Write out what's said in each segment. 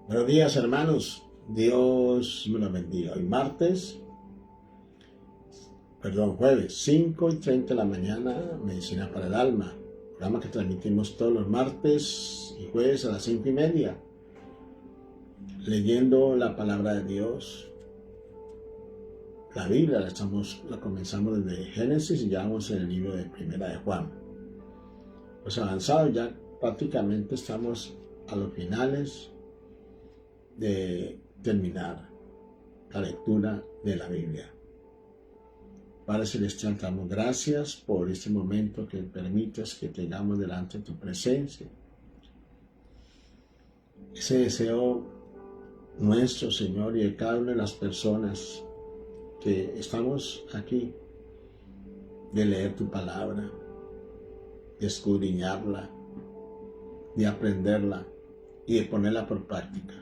Buenos días, hermanos. Dios me los bendiga. Hoy jueves, 5:30 de la mañana, Medicina para el Alma. Programa que transmitimos todos los martes y jueves a las 5:30. Leyendo la palabra de Dios. La Biblia la comenzamos desde Génesis y ya vamos en el libro de Primera de Juan. Pues avanzado, ya prácticamente estamos a los finales de terminar la lectura de la Biblia. Padre Celestial, te damos gracias por este momento que permites que tengamos delante de tu presencia. Ese deseo nuestro, Señor, y de cada una de las personas que estamos aquí, de leer tu palabra, de escudriñarla, de aprenderla y de ponerla por práctica.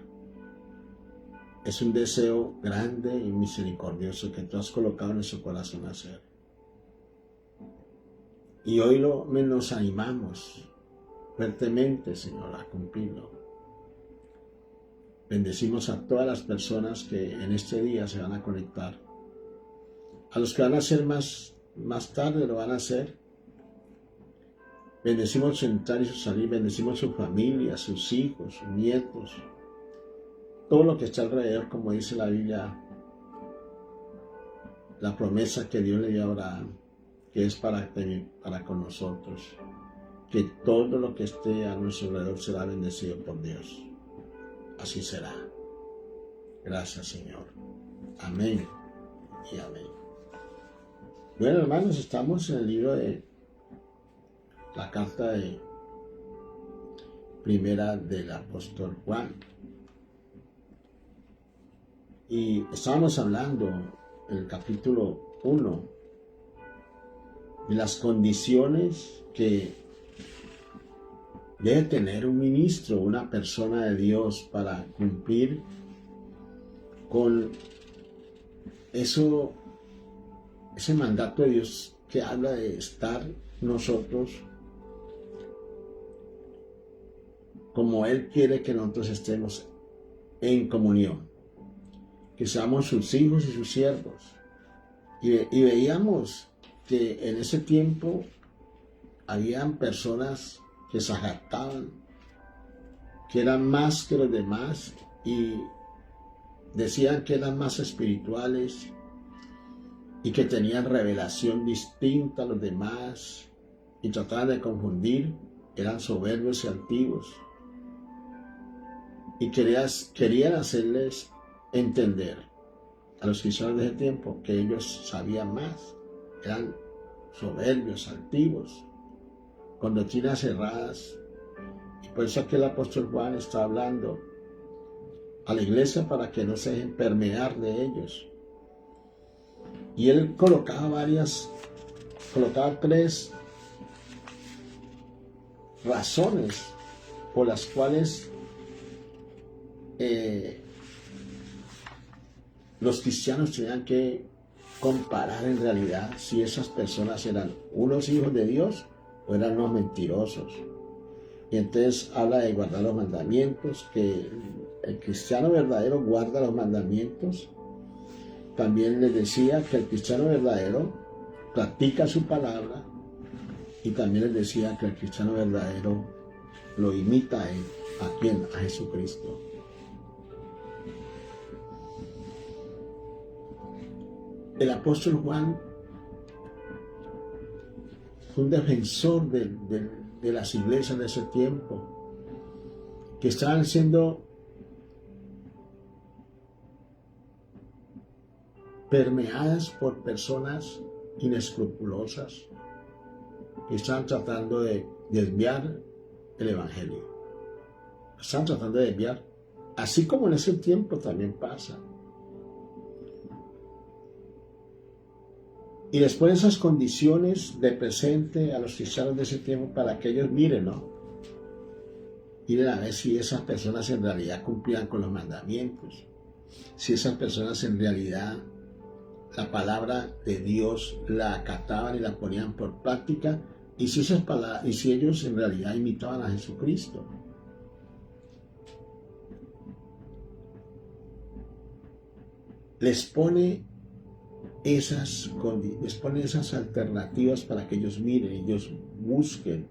Es un deseo grande y misericordioso que tú has colocado en nuestro corazón hacer. Y hoy nos animamos fuertemente, Señor, a cumplirlo. Bendecimos a todas las personas que en este día se van a conectar. A los que van a hacer más tarde lo van a hacer. Bendecimos su entrar y su salir, bendecimos su familia, sus hijos, sus nietos, todo lo que está alrededor, como dice la Biblia, la promesa que Dios le dio a Abraham, que es para con nosotros, que todo lo que esté a nuestro alrededor será bendecido por Dios. Así será. Gracias, Señor. Amén y amén. Bueno, hermanos, estamos en el libro de la carta de Primera del apóstol Juan. Y estábamos hablando en el capítulo 1 de las condiciones que debe tener un ministro, una persona de Dios, para cumplir con ese mandato de Dios que habla de estar nosotros como Él quiere que nosotros estemos en comunión, que seamos sus hijos y sus siervos. Y veíamos que en ese tiempo habían personas que se jactaban, que eran más que los demás y decían que eran más espirituales y que tenían revelación distinta a los demás y trataban de confundir, eran soberbios y altivos y querían hacerles entender a los cristianos de ese tiempo que ellos sabían más, eran soberbios, altivos, con doctrinas cerradas. Y por eso aquí el apóstol Juan está hablando a la iglesia para que no se dejen permear de ellos. Y él colocaba tres razones por las cuales los cristianos tenían que comparar en realidad si esas personas eran unos hijos de Dios o eran unos mentirosos. Y entonces habla de guardar los mandamientos, que el cristiano verdadero guarda los mandamientos. También les decía que el cristiano verdadero practica su palabra, y también les decía que el cristiano verdadero lo imita a él. ¿A quién? A Jesucristo. El apóstol Juan fue un defensor de las iglesias de ese tiempo, que estaban siendo permeadas por personas inescrupulosas que estaban tratando de desviar el evangelio. Están tratando de desviar, así como en ese tiempo también pasa. Y les pone esas condiciones de presente a los cristianos de ese tiempo para que ellos miren, ¿no? Miren a ver si esas personas en realidad cumplían con los mandamientos, si esas personas en realidad la palabra de Dios la acataban y la ponían por práctica, y si ellos en realidad imitaban a Jesucristo. les pone esas alternativas para que ellos miren, ellos busquen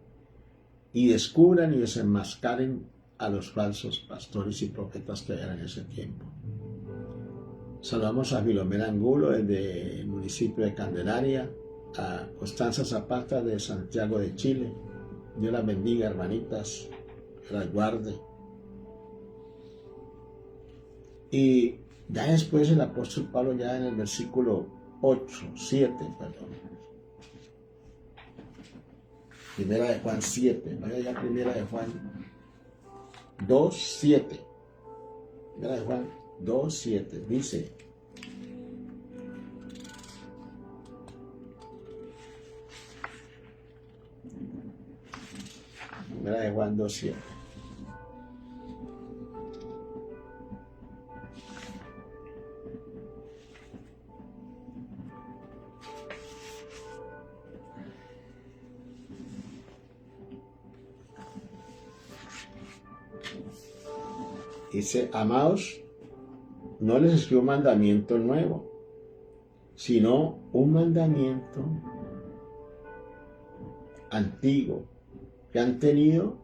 y descubran y desenmascaren a los falsos pastores y profetas que eran en ese tiempo. Saludamos a Filomena Angulo desde el municipio de Candelaria, a Constanza Zapata de Santiago de Chile. Dios las bendiga, hermanitas, que las guarde. Y ya después el apóstol Pablo, ya en el versículo 7, Primera de Juan 7, vaya ya Primera de Juan 2:7. Primera de Juan 2:7 dice: Primera de Juan 2:7. Dice: amados, no les escribo mandamiento nuevo, sino un mandamiento antiguo que han tenido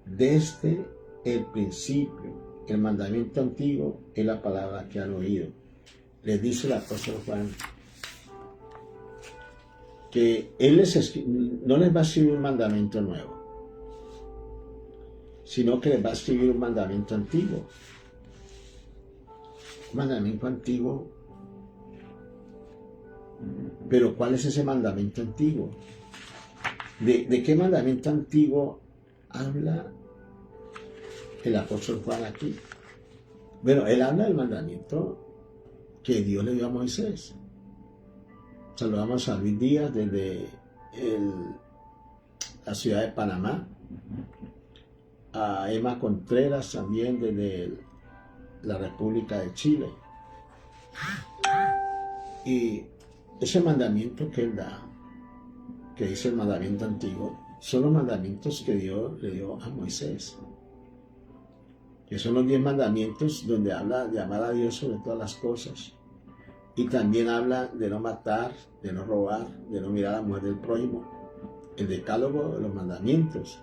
desde el principio. El mandamiento antiguo es la palabra que han oído. Les dice el apóstol Juan que él no les va a escribir un mandamiento nuevo, sino que les va a escribir un mandamiento antiguo. Un mandamiento antiguo. Pero ¿cuál es ese mandamiento antiguo? ¿De qué mandamiento antiguo habla el apóstol Juan aquí? Bueno, él habla del mandamiento que Dios le dio a Moisés. Saludamos a Luis Díaz desde la ciudad de Panamá, a Emma Contreras también desde la República de Chile. Y ese mandamiento que él da, que dice el mandamiento antiguo, son los mandamientos que Dios le dio a Moisés, que son los 10 mandamientos donde habla de amar a Dios sobre todas las cosas, y también habla de no matar, de no robar, de no mirar a la mujer del prójimo, el decálogo de los mandamientos.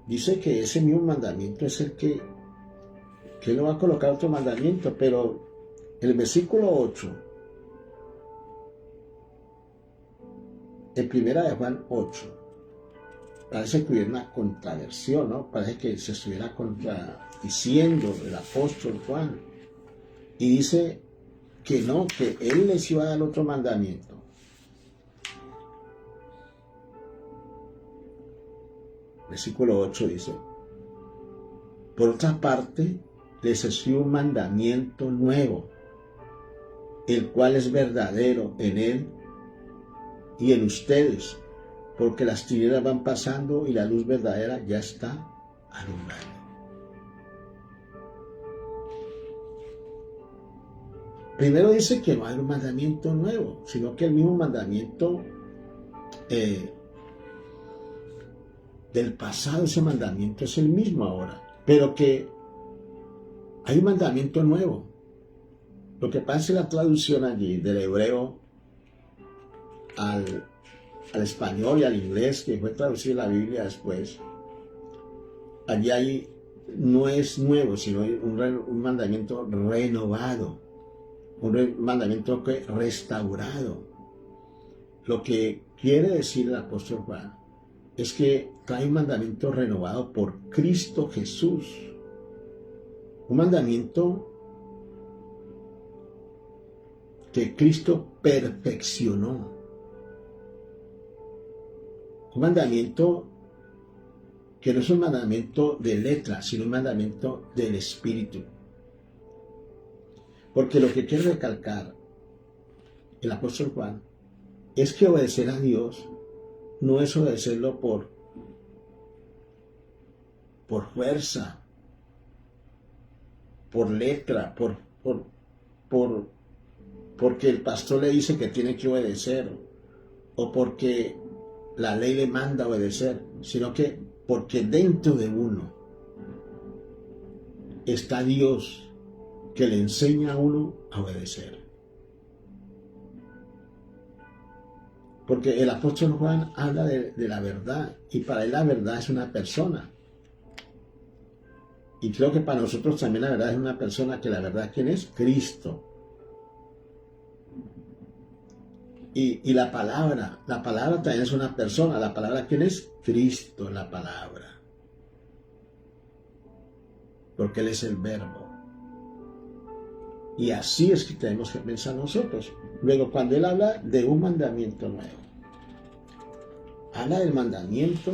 Dice que ese mismo mandamiento es el que no va a colocar otro mandamiento, pero el versículo 8, en Primera de Juan 8, parece que hubiera una contraversión, ¿no? Parece que se estuviera contradiciendo el apóstol Juan. Y dice que no, que él les iba a dar otro mandamiento. Versículo 8 dice: por otra parte, les escribo un mandamiento nuevo, el cual es verdadero en él y en ustedes, porque las tinieblas van pasando y la luz verdadera ya está alumbrando. Primero dice que no hay un mandamiento nuevo, sino que el mismo mandamiento del pasado, ese mandamiento es el mismo ahora, pero que hay un mandamiento nuevo. Lo que pasa es que la traducción allí del hebreo al español y al inglés, que fue traducida la Biblia después, allí no es nuevo, sino un mandamiento renovado, un mandamiento restaurado. Lo que quiere decir el apóstol Juan es que trae un mandamiento renovado por Cristo Jesús, un mandamiento que Cristo perfeccionó, un mandamiento que no es un mandamiento de letra, sino un mandamiento del Espíritu. Porque lo que quiere recalcar el apóstol Juan es que obedecer a Dios no es obedecerlo por fuerza, por letra, porque el pastor le dice que tiene que obedecer, o porque la ley le manda a obedecer, sino que porque dentro de uno está Dios que le enseña a uno a obedecer. Porque el apóstol Juan habla de la verdad, y para él la verdad es una persona. Y creo que para nosotros también la verdad es una persona, que la verdad, ¿quién es? Cristo. Y la palabra también es una persona. La palabra, ¿quién es? Cristo, la palabra. Porque Él es el verbo. Y así es que tenemos que pensar nosotros. Luego, cuando Él habla de un mandamiento nuevo, habla del mandamiento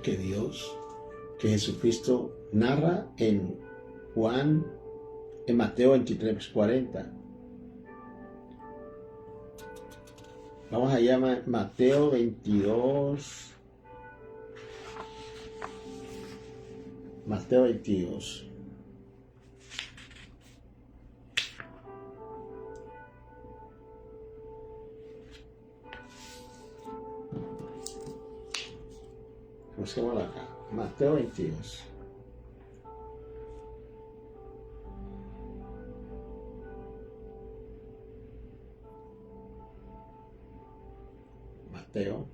que Dios, que Jesucristo narra en Mateo 23:40. Vamos allá a Mateo 22. Mateo 22. Busquemos acá. Mateo 22. Mateo.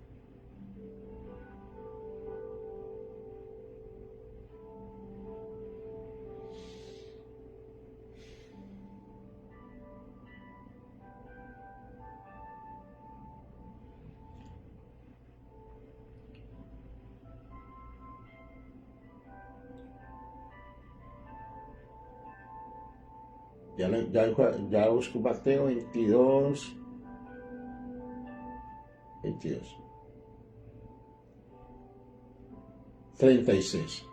Ya busco Mateo 22. 36.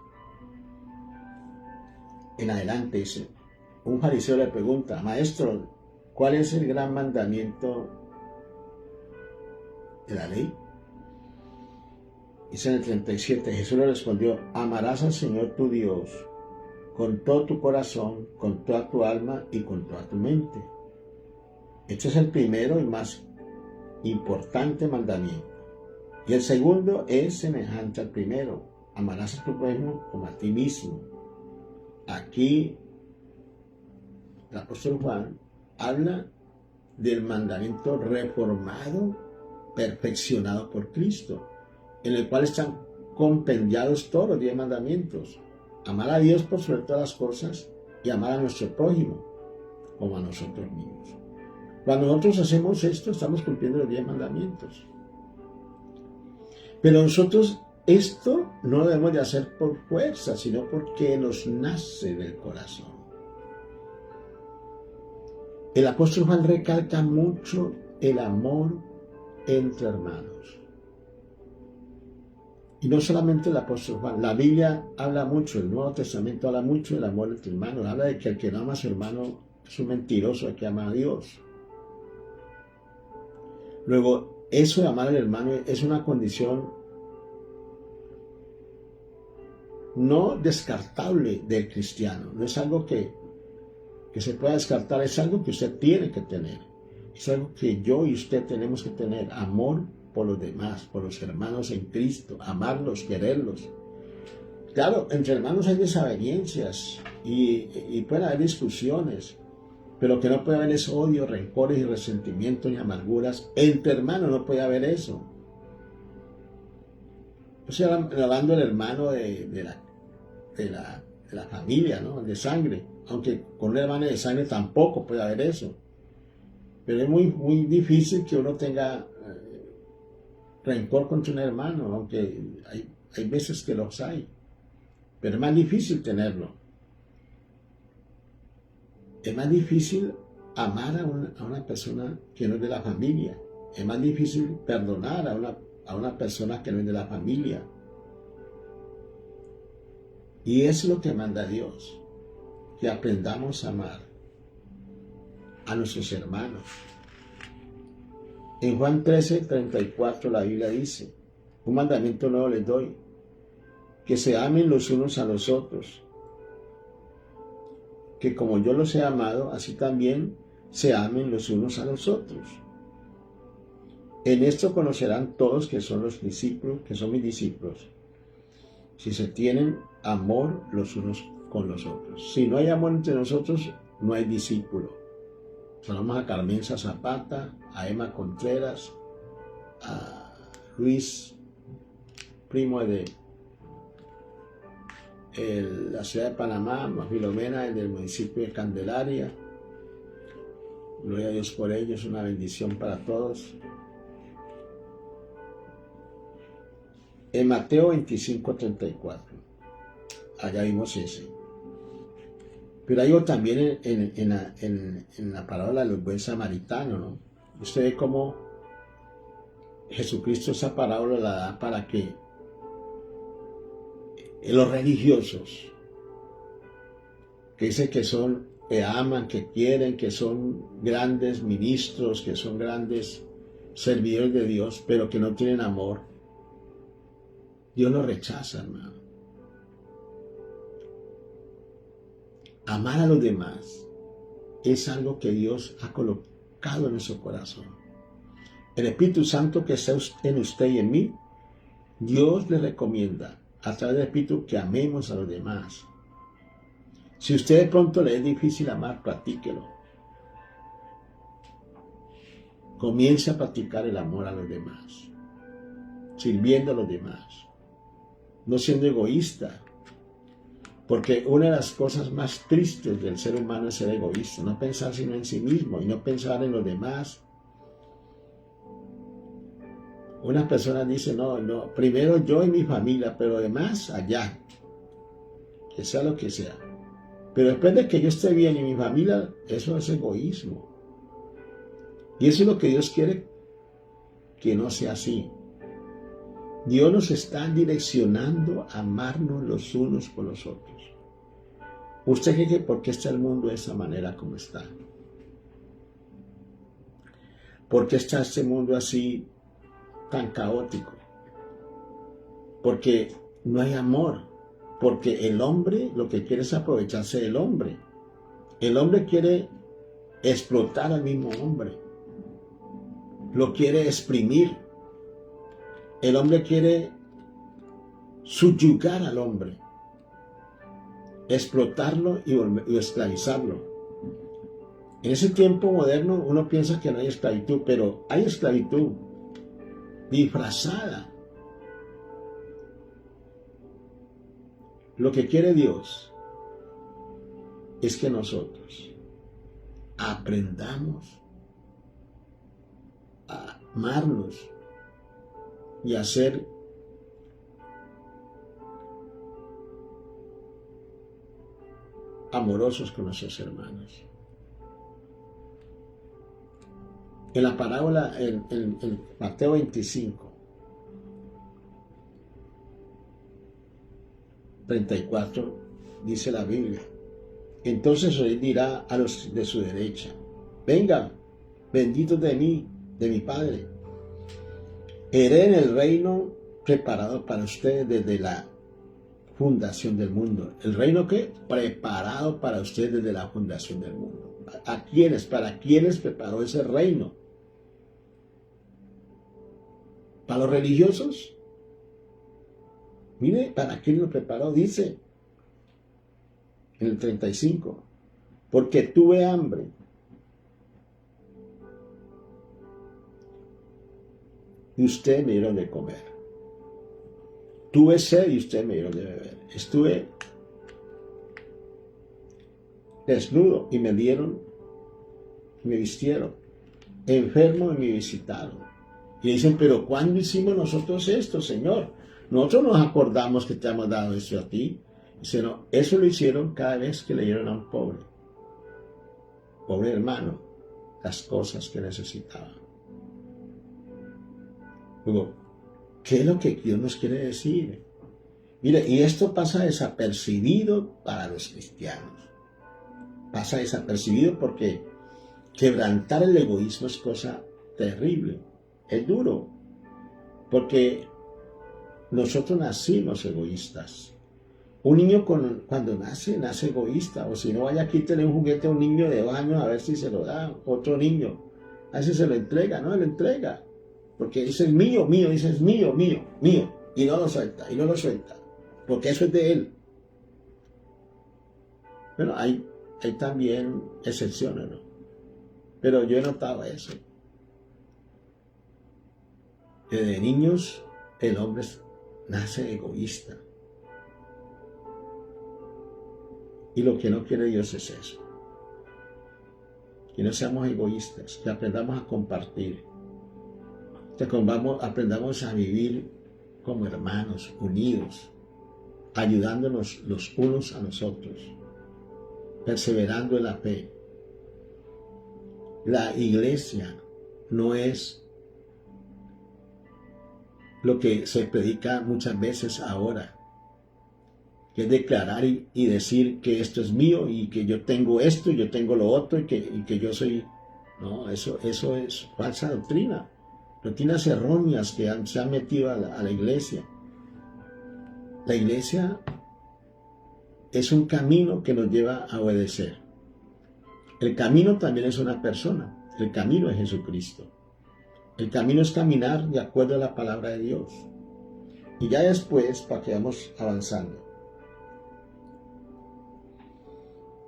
En adelante dice, un fariseo le pregunta, maestro, ¿cuál es el gran mandamiento de la ley? Dice en el 37, Jesús le respondió, amarás al Señor tu Dios con todo tu corazón, con toda tu alma y con toda tu mente. Este es el primero y más importante mandamiento. Y el segundo es semejante al primero, amarás a tu prójimo como a ti mismo. Aquí el apóstol Juan habla del mandamiento reformado, perfeccionado por Cristo, en el cual están compendiados todos los 10 mandamientos. Amar a Dios por sobre todas las cosas y amar a nuestro prójimo como a nosotros mismos. Cuando nosotros hacemos esto, estamos cumpliendo los 10 mandamientos. Pero nosotros esto no lo debemos de hacer por fuerza, sino porque nos nace del corazón. El apóstol Juan recalca mucho el amor entre hermanos. Y no solamente el apóstol Juan, la Biblia habla mucho, el Nuevo Testamento habla mucho del amor entre hermanos, habla de que el que no ama a su hermano es un mentiroso, el que ama a Dios. Luego, eso de amar al hermano es una condición no descartable del cristiano, no es algo que se pueda descartar, es algo que usted tiene que tener, es algo que yo y usted tenemos que tener, amor por los demás, por los hermanos en Cristo, amarlos, quererlos. Claro, entre hermanos hay desavenencias y pueden haber discusiones, pero que no puede haber es odio, rencores y resentimientos y amarguras. Entre hermanos no puede haber eso. O sea, hablando del hermano de la familia, ¿no? De sangre, aunque con un hermano de sangre tampoco puede haber eso. Pero es muy, muy difícil que uno tenga rencor contra un hermano, aunque hay veces que los hay, pero es más difícil tenerlo. Es más difícil amar a una persona que no es de la familia. Es más difícil perdonar a una persona que no es de la familia. Y es lo que manda Dios, que aprendamos a amar a nuestros hermanos. En Juan 13:34 la Biblia dice, un mandamiento nuevo les doy, que se amen los unos a los otros, que como yo los he amado, así también se amen los unos a los otros. En esto conocerán todos que son los discípulos, que son mis discípulos, si se tienen amor los unos con los otros. Si no hay amor entre nosotros, no hay discípulo. Saludamos a Carmenza Zapata, a Emma Contreras, a Luis, primo de la ciudad de Panamá, a Filomena, del municipio de Candelaria. Gloria a Dios por ellos, una bendición para todos. En Mateo 25:34, allá vimos ese. Pero hay otro también en la parábola del buen samaritano, ¿no? Usted ve cómo Jesucristo esa parábola la da para que los religiosos, que dicen que son, que aman, que quieren, que son grandes ministros, que son grandes servidores de Dios, pero que no tienen amor, Dios los rechaza, hermano. Amar a los demás es algo que Dios ha colocado en nuestro corazón. El Espíritu Santo que está en usted y en mí, Dios le recomienda a través del Espíritu que amemos a los demás. Si a usted de pronto le es difícil amar, practíquelo. Comience a practicar el amor a los demás, sirviendo a los demás, no siendo egoísta. Porque una de las cosas más tristes del ser humano es ser egoísta, no pensar sino en sí mismo y no pensar en los demás. Unas personas dicen, no, primero yo y mi familia, pero además allá, que sea lo que sea. Pero después de que yo esté bien y mi familia, eso es egoísmo. Y eso es lo que Dios quiere que no sea así. Dios nos está direccionando a amarnos los unos por los otros. ¿Usted cree que por qué está el mundo de esa manera como está? ¿Por qué está este mundo así tan caótico? Porque no hay amor. Porque el hombre lo que quiere es aprovecharse del hombre. El hombre quiere explotar al mismo hombre. Lo quiere exprimir. El hombre quiere subyugar al hombre, explotarlo y esclavizarlo. En ese tiempo moderno uno piensa que no hay esclavitud, pero hay esclavitud disfrazada. Lo que quiere Dios es que nosotros aprendamos a amarnos y a ser amorosos con nuestros hermanos. En la parábola, en Mateo 25, 34, dice la Biblia: entonces él dirá a los de su derecha: vengan, benditos de mí, de mi Padre, heredad en el reino preparado para ustedes desde la fundación del mundo. ¿El reino qué? Preparado para ustedes desde la fundación del mundo. ¿A quiénes? ¿Para quiénes preparó ese reino? ¿Para los religiosos? Mire, ¿para quién lo preparó? Dice en el 35, porque tuve hambre y ustedes me dieron de comer. Tuve sed y ustedes me dieron de beber. Estuve desnudo y me dieron, y me vistieron. Enfermo y me visitaron. Y dicen, pero ¿cuándo hicimos nosotros esto, Señor? Nosotros nos acordamos que te hemos dado esto a ti. Dice, no, eso lo hicieron cada vez que le dieron a un pobre hermano, las cosas que necesitaba. Luego, ¿qué es lo que Dios nos quiere decir? Mire, y esto pasa desapercibido para los cristianos. Pasa desapercibido porque quebrantar el egoísmo es cosa terrible. Es duro. Porque nosotros nacimos egoístas. Un niño cuando nace egoísta. O si no, vaya aquí tener un juguete a un niño de 2 años a ver si se lo da otro niño. A veces se lo entrega, no lo entrega. Porque dice es mío, dice es mío. Y no lo suelta, porque eso es de Él. Bueno, hay también excepciones, ¿no? Pero yo he notado eso. Desde niños el hombre nace egoísta. Y lo que no quiere Dios es eso. Que no seamos egoístas, que aprendamos a compartir, que aprendamos a vivir como hermanos, unidos, ayudándonos los unos a los otros, perseverando en la fe. La iglesia no es lo que se predica muchas veces ahora, que es declarar y decir que esto es mío y que yo tengo esto y yo tengo lo otro y que yo soy... No, eso es falsa doctrina, doctrinas erróneas que se han metido a la iglesia. La iglesia es un camino que nos lleva a obedecer. El camino también es una persona, el camino es Jesucristo. El camino es caminar de acuerdo a la palabra de Dios. Y ya después, para que vamos avanzando,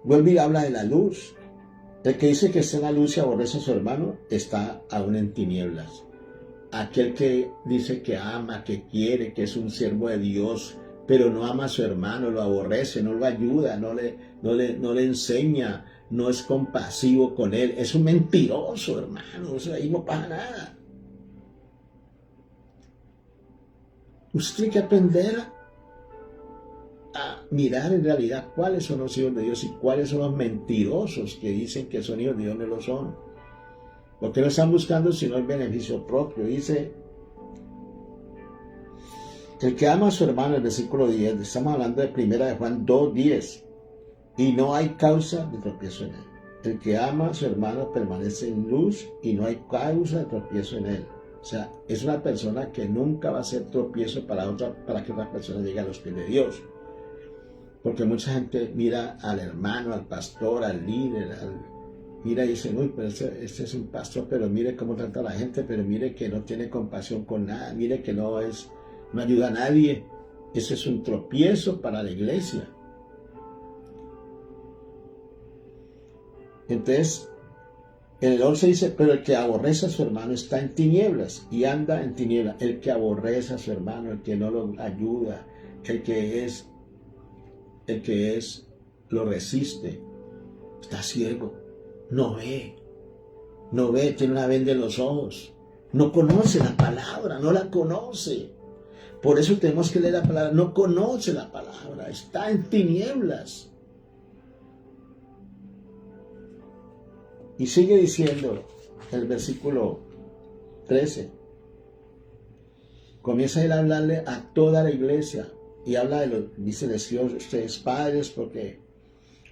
vuelve y habla de la luz. El que dice que está en la luz y aborrece a su hermano, está aún en tinieblas. Aquel que dice que ama, que quiere, que es un siervo de Dios, pero no ama a su hermano, lo aborrece, no lo ayuda, no le enseña, no es compasivo con él, es un mentiroso, hermano. Eso ahí no pasa nada. Usted tiene que aprender a mirar en realidad cuáles son los hijos de Dios y cuáles son los mentirosos que dicen que son hijos de Dios, no lo son. Porque no están buscando sino el beneficio propio. Dice, el que ama a su hermano, el versículo 10, estamos hablando de 1 de Juan 2:10, y no hay causa de tropiezo en él. El que ama a su hermano permanece en luz y no hay causa de tropiezo en él. O sea, es una persona que nunca va a ser tropiezo para que otra persona llegue a los pies de Dios. Porque mucha gente mira al hermano, al pastor, al líder, mira y dice, uy, pero este es un pastor, pero mire cómo trata a la gente, pero mire que no tiene compasión con nada, mire que no ayuda a nadie. Eso es un tropiezo para la iglesia. Entonces, en el 11 dice, pero el que aborrece a su hermano está en tinieblas y anda en tinieblas. El que aborrece a su hermano, el que no lo ayuda, el que lo resiste, está ciego, no ve, tiene una venda en los ojos, no conoce la palabra, no la conoce. Por eso tenemos que leer la palabra, no conoce la palabra, está en tinieblas. Y sigue diciendo el versículo 13. Comienza a hablarle a toda la iglesia y habla dice, ustedes padres porque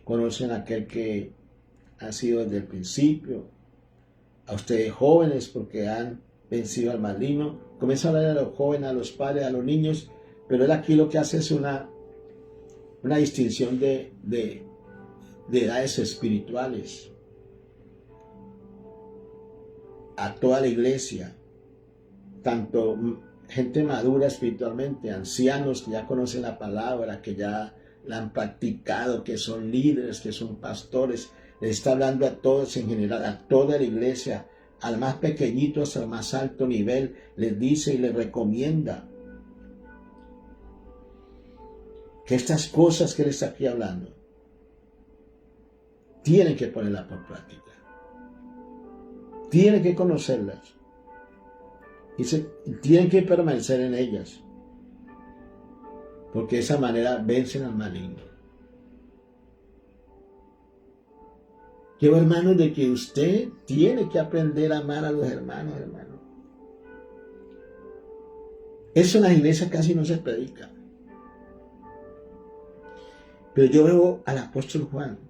conocen a aquel que ha sido desde el principio, a ustedes jóvenes porque han vencido al maligno. Comienza a hablar a los jóvenes, a los padres, a los niños, pero él aquí lo que hace es una distinción de edades espirituales. A toda la iglesia, tanto gente madura espiritualmente, ancianos que ya conocen la palabra, que ya la han practicado, que son líderes, que son pastores. Le está hablando a todos en general, a toda la iglesia, al más pequeñito hasta el más alto nivel, les dice y les recomienda que estas cosas que él está aquí hablando tienen que ponerlas por práctica. Tienen que conocerlas. Y tienen que permanecer en ellas. Porque de esa manera vencen al maligno. Quiero, hermanos, de que usted tiene que aprender a amar a los hermanos, hermano. Eso en la iglesia casi no se predica. Pero yo veo al apóstol Juan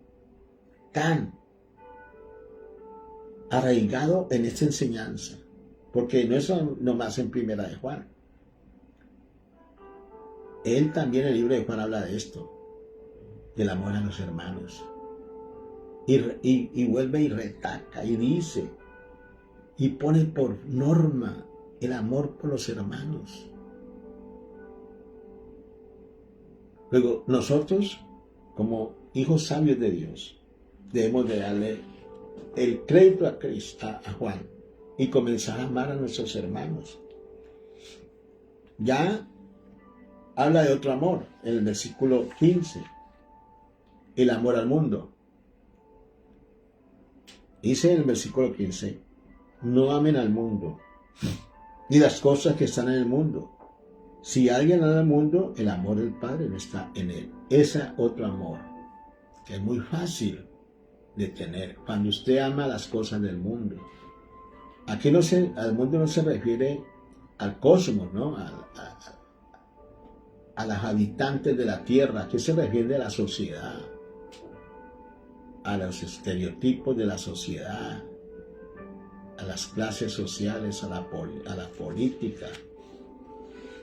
tan arraigado en esta enseñanza, porque no es nomás en 1 de Juan. Él también en el libro de Juan habla de esto, del amor a los hermanos. Y vuelve y retaca y dice, y pone por norma el amor por los hermanos. Luego, nosotros, como hijos sabios de Dios, debemos de darle el crédito a Cristo, a Juan, y comenzar a amar a nuestros hermanos. Ya habla de otro amor en el versículo 15, el amor al mundo. Dice en el versículo 15, no amen al mundo, ni las cosas que están en el mundo. Si alguien ama al mundo, el amor del Padre no está en él. Ese otro amor, que es muy fácil de tener, cuando usted ama las cosas del mundo. Aquí al mundo no se refiere al cosmos, ¿no? A los habitantes de la tierra. Aquí se refiere a la sociedad, a los estereotipos de la sociedad, a las clases sociales, a la política,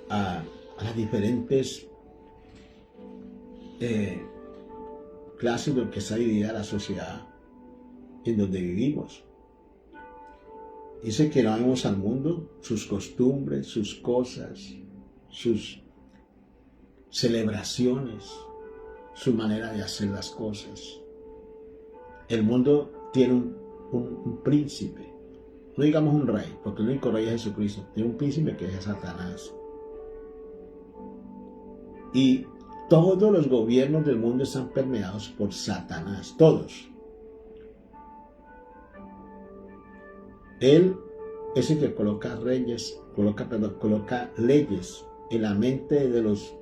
a las diferentes clases en que está dividida la sociedad en donde vivimos. Dice que no amemos al mundo, sus costumbres, sus cosas, sus celebraciones, su manera de hacer las cosas. El mundo tiene un príncipe, no digamos un rey, porque el único rey es Jesucristo. Tiene un príncipe que es Satanás. Y todos los gobiernos del mundo están permeados por Satanás, todos. Él es el que coloca leyes en la mente de los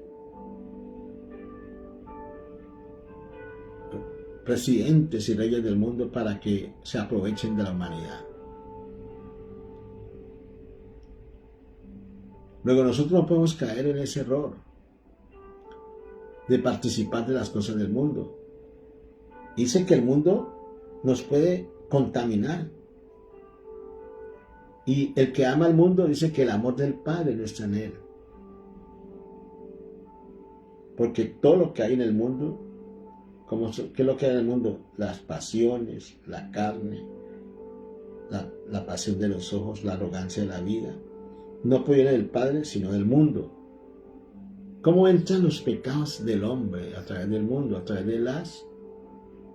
presidentes y reyes del mundo para que se aprovechen de la humanidad. Luego nosotros no podemos caer en ese error de participar de las cosas del mundo. Dice que el mundo nos puede contaminar. Y el que ama al mundo dice que el amor del Padre no está en él. Porque todo lo que hay en el mundo, ¿qué es lo que hay en el mundo? Las pasiones, la carne, la pasión de los ojos, la arrogancia de la vida, no proviene del Padre, sino del mundo. ¿Cómo entran los pecados del hombre a través del mundo? A través de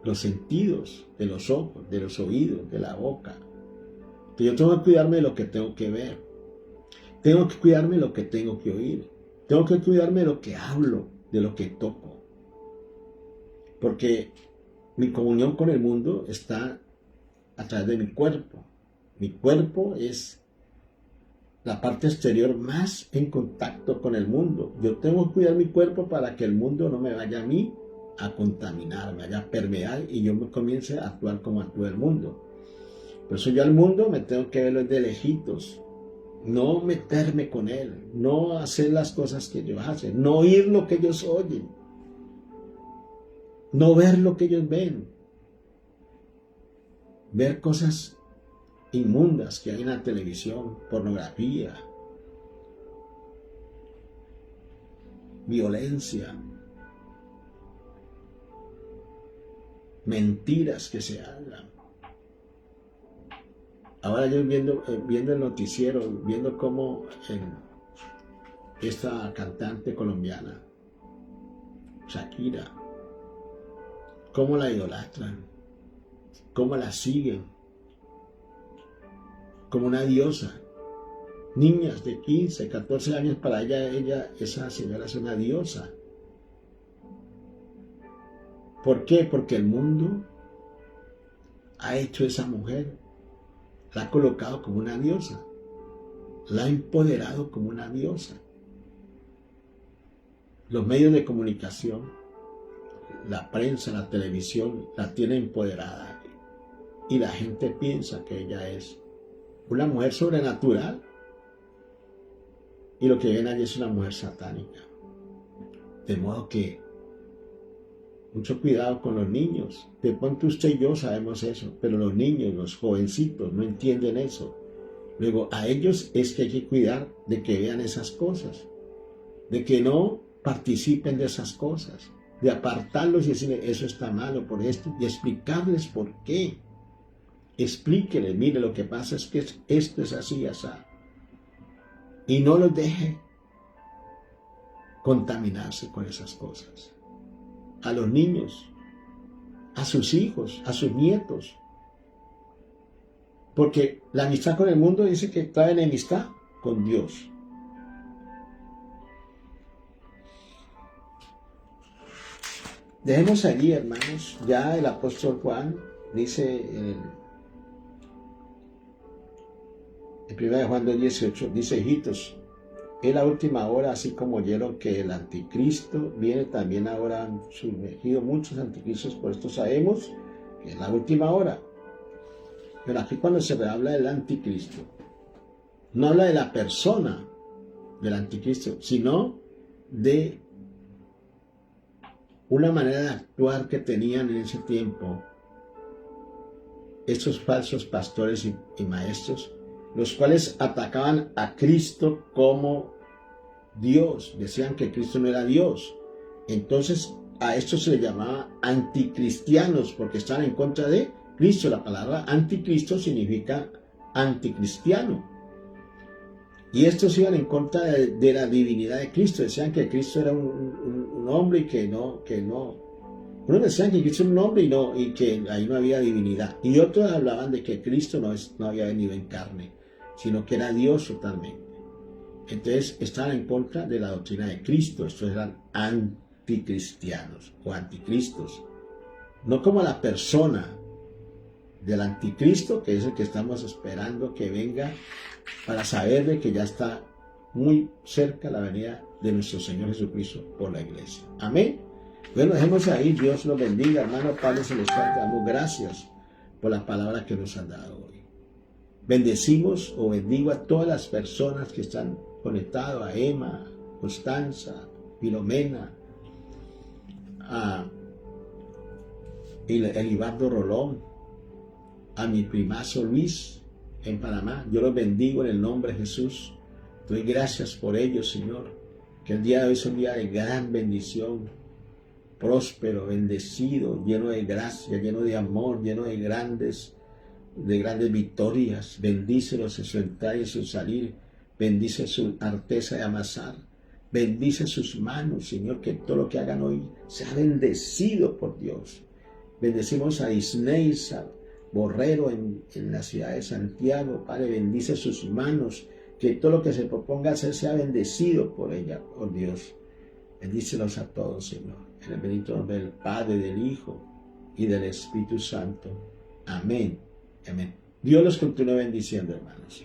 los sentidos, de los ojos, de los oídos, de la boca. Yo tengo que cuidarme de lo que tengo que ver. Tengo que cuidarme de lo que tengo que oír. Tengo que cuidarme de lo que hablo, de lo que toco. Porque mi comunión con el mundo está a través de mi cuerpo. Mi cuerpo es la parte exterior más en contacto con el mundo. Yo tengo que cuidar mi cuerpo para que el mundo no me vaya a mí a contaminar, me vaya a permear y yo me comience a actuar como actúa el mundo. Por eso yo al mundo me tengo que verlo de lejitos, no meterme con él, no hacer las cosas que ellos hacen, no oír lo que ellos oyen, no ver lo que ellos ven, ver cosas inmundas que hay en la televisión, pornografía, violencia, mentiras que se hablan. Ahora yo viendo el noticiero, viendo cómo esta cantante colombiana, Shakira, cómo la idolatran, cómo la siguen como una diosa. Niñas de 15, 14 años, para esa señora es una diosa. ¿Por qué? Porque el mundo ha hecho a esa mujer, la ha colocado como una diosa, la ha empoderado como una diosa. Los medios de comunicación, la prensa, la televisión, la tienen empoderada y la gente piensa que ella es una mujer sobrenatural y lo que ven allí es una mujer satánica. De modo que mucho cuidado con los niños. De pronto usted y yo sabemos eso, pero los niños, los jovencitos no entienden eso. Luego a ellos es que hay que cuidar de que vean esas cosas, de que no participen de esas cosas, de apartarlos y decirles eso está malo por esto y explicarles por qué. Explíquele, mire, lo que pasa es que esto es así, así. Y no los deje contaminarse con esas cosas. A los niños, a sus hijos, a sus nietos. Porque la amistad con el mundo dice que trae enemistad con Dios. Dejemos allí, hermanos, ya el apóstol Juan dice en 1 Juan 2:18, dice: hijitos, es la última hora, así como oyeron que el anticristo viene, también ahora han surgido muchos anticristos, por esto sabemos que es la última hora. Pero aquí cuando se habla del anticristo, no habla de la persona del anticristo, sino de una manera de actuar que tenían en ese tiempo estos falsos pastores y maestros, los cuales atacaban a Cristo como Dios, decían que Cristo no era Dios. Entonces a esto se le llamaba anticristianos, porque estaban en contra de Cristo. La palabra anticristo significa anticristiano. Y estos iban en contra de la divinidad de Cristo. Decían que Cristo era un hombre y que no. Unos decían que Cristo era un hombre y que ahí no había divinidad. Y otros hablaban de que Cristo no había venido en carne, sino que era Dios totalmente. Entonces estaban en contra de la doctrina de Cristo. Estos eran anticristianos o anticristos. No como la persona del anticristo, que es el que estamos esperando que venga, para saber de que ya está muy cerca la venida de nuestro Señor Jesucristo por la iglesia. Amén. Bueno, dejemos ahí. Dios los bendiga, hermano Padre Celestial. Te damos gracias por la palabra que nos han dado hoy. Bendecimos o bendigo a todas las personas que están conectadas, a Emma, Constanza, Filomena, a Elibardo Rolón, a mi primazo Luis en Panamá. Yo los bendigo en el nombre de Jesús. Doy gracias por ellos, Señor, que el día de hoy es un día de gran bendición, próspero, bendecido, lleno de gracia, lleno de amor, lleno de grandes victorias. Bendícelos en su entrada y en su salir. Bendice su arteza de amasar. Bendice sus manos, Señor, que todo lo que hagan hoy sea bendecido por Dios. Bendecimos a Isneisa Borrero en la ciudad de Santiago. Padre, bendice sus manos, que todo lo que se proponga hacer sea bendecido por ella, por Dios. Bendícelos a todos, Señor, en el bendito nombre del Padre, del Hijo y del Espíritu Santo. Amén. Amén. Dios los continúe bendiciendo, hermanos.